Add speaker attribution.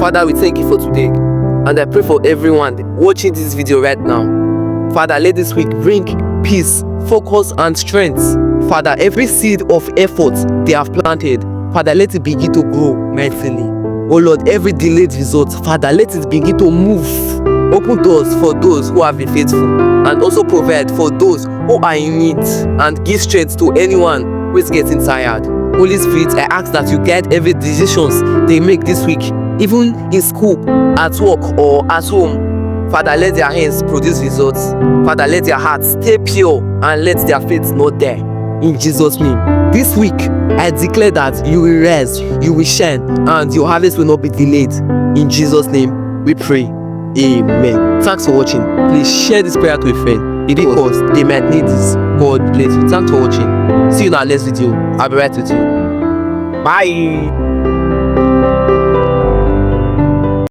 Speaker 1: Father, we thank you for today. And I pray for everyone watching this video right now. Father, let this week bring peace, focus, and strength. Father, every seed of effort they have planted, Father, let it begin to grow mightily. Oh Lord, every delayed result, Father, let it begin to move. Open doors for those who have been faithful, and also provide for those who are in need, and give strength to anyone who is getting tired. Holy Spirit, I ask that you guide every decisions they make this week, even in school, at work, or at home. Father, let their hands produce results. Father, let their hearts stay pure, and let their faith not die. In Jesus' name. This week, I declare that you will rise, you will shine, and your harvest will not be delayed. In Jesus' name, we pray. Amen. Thanks for watching. Please share this prayer to a friend because they might need this. God bless you. Thanks for watching. See you in our next video. I'll be right with you. Bye.